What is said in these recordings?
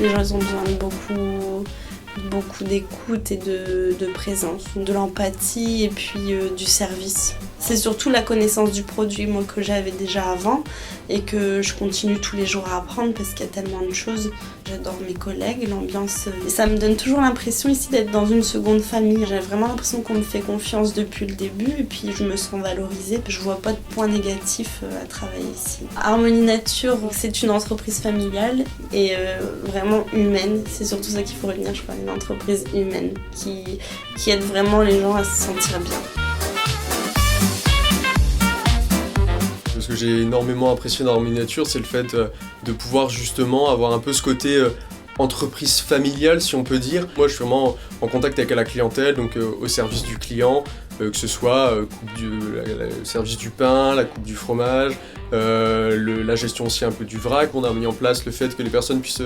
Les gens ils ont besoin de beaucoup d'écoute et de présence, de l'empathie et puis du service. C'est surtout la connaissance du produit, moi, que j'avais déjà avant et que je continue tous les jours à apprendre parce qu'il y a tellement de choses. J'adore mes collègues, l'ambiance. Et ça me donne toujours l'impression ici d'être dans une seconde famille. J'ai vraiment l'impression qu'on me fait confiance depuis le début et puis je me sens valorisée. Je vois pas de points négatifs à travailler ici. Harmonie Nature, c'est une entreprise familiale et vraiment humaine. C'est surtout ça qu'il faut retenir, je crois, une entreprise humaine qui aide vraiment les gens à se sentir bien. Ce que j'ai énormément apprécié dans Harmonie Nature, c'est le fait de pouvoir justement avoir un peu ce côté entreprise familiale, si on peut dire. Moi, je suis vraiment en contact avec la clientèle, donc au service du client, que ce soit le service du pain, la coupe du fromage, la gestion aussi un peu du vrac. On a mis en place le fait que les personnes puissent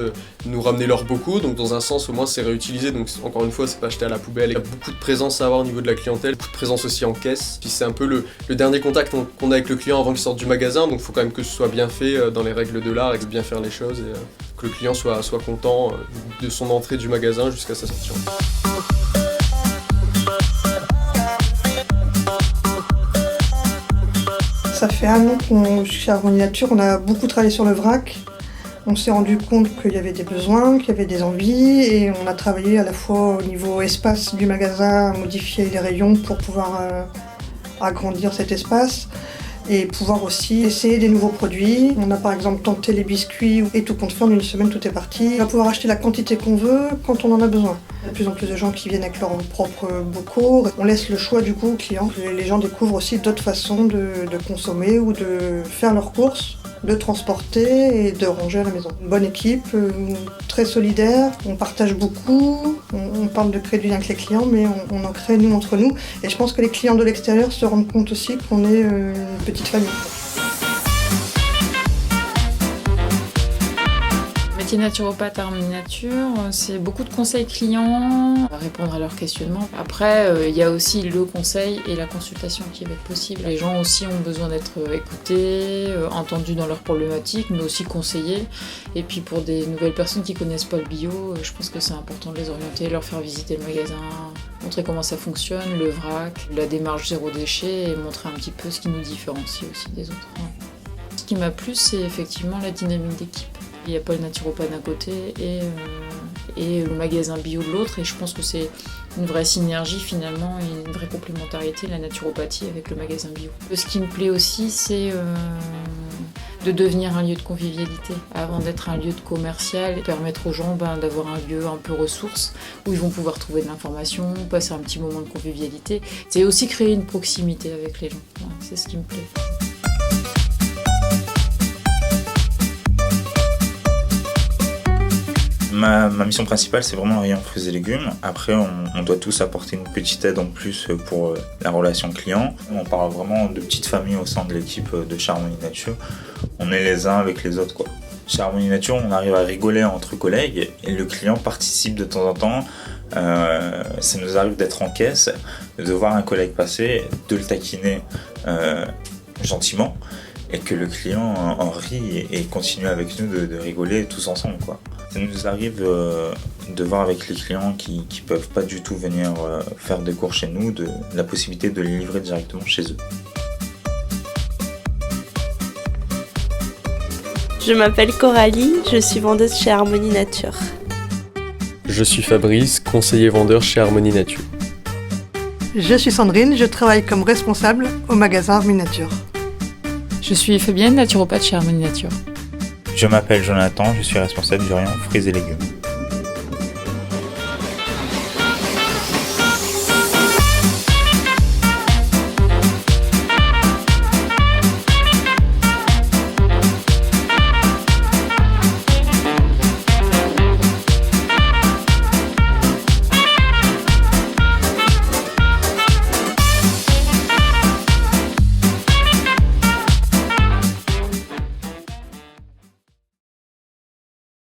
nous ramener leurs bocaux, donc dans un sens au moins c'est réutilisé, donc encore une fois c'est pas jeté à la poubelle. Il y a beaucoup de présence à avoir au niveau de la clientèle, beaucoup de présence aussi en caisse. Puis c'est un peu le dernier contact qu'on a avec le client avant qu'il sorte du magasin, donc il faut quand même que ce soit bien fait dans les règles de l'art et de bien faire les choses et que le client soit content de son entrée du magasin jusqu'à sa sortie. Ça fait un an chez Harmonie Nature, on a beaucoup travaillé sur le vrac. On s'est rendu compte qu'il y avait des besoins, qu'il y avait des envies et on a travaillé à la fois au niveau espace du magasin, à modifier les rayons pour pouvoir agrandir cet espace et pouvoir aussi essayer des nouveaux produits. On a par exemple tenté les biscuits et tout compte fait, en une semaine tout est parti. On va pouvoir acheter la quantité qu'on veut quand on en a besoin. Il y a de plus en plus de gens qui viennent avec leurs propres bocaux. On laisse le choix du coup aux clients. Les gens découvrent aussi d'autres façons de consommer ou de faire leurs courses, de transporter et de ranger à la maison. Une bonne équipe, très solidaire, on partage beaucoup, on parle de créer du lien avec les clients, mais on en crée nous entre nous. Et je pense que les clients de l'extérieur se rendent compte aussi qu'on est une petite famille. Naturopathe à Harmonie Nature, c'est beaucoup de conseils clients, répondre à leurs questionnements. Après, il y a aussi le conseil et la consultation qui va être possible. Les gens aussi ont besoin d'être écoutés, entendus dans leurs problématiques, mais aussi conseillés. Et puis pour des nouvelles personnes qui connaissent pas le bio, je pense que c'est important de les orienter, leur faire visiter le magasin, montrer comment ça fonctionne, le vrac, la démarche zéro déchet et montrer un petit peu ce qui nous différencie aussi des autres. Ce qui m'a plu, c'est effectivement la dynamique d'équipe. Il n'y a pas le naturopathe d'un côté et le magasin bio de l'autre, et je pense que c'est une vraie synergie finalement et une vraie complémentarité, la naturopathie avec le magasin bio. Ce qui me plaît aussi, c'est de devenir un lieu de convivialité avant d'être un lieu de commercial et permettre aux gens d'avoir un lieu un peu ressource où ils vont pouvoir trouver de l'information, passer un petit moment de convivialité. C'est aussi créer une proximité avec les gens, voilà, c'est ce qui me plaît. Ma mission principale, c'est vraiment le rayon fruits et légumes. Après, on doit tous apporter une petite aide en plus pour la relation client. On parle vraiment de petites familles au sein de l'équipe de chez Harmonie Nature. On est les uns avec les autres, quoi. Chez Harmonie Nature, on arrive à rigoler entre collègues et le client participe de temps en temps. Ça nous arrive d'être en caisse, de voir un collègue passer, de le taquiner gentiment et que le client en rit et continue avec nous de rigoler tous ensemble, quoi. Ça nous arrive de voir avec les clients qui peuvent pas du tout venir faire des cours chez nous, la possibilité de les livrer directement chez eux. Je m'appelle Coralie, je suis vendeuse chez Harmonie Nature. Je suis Fabrice, conseiller vendeur chez Harmonie Nature. Je suis Sandrine, je travaille comme responsable au magasin Harmonie Nature. Je suis Fabienne, naturopathe chez Harmonie Nature. Je m'appelle Jonathan, je suis responsable du rayon fruits et légumes.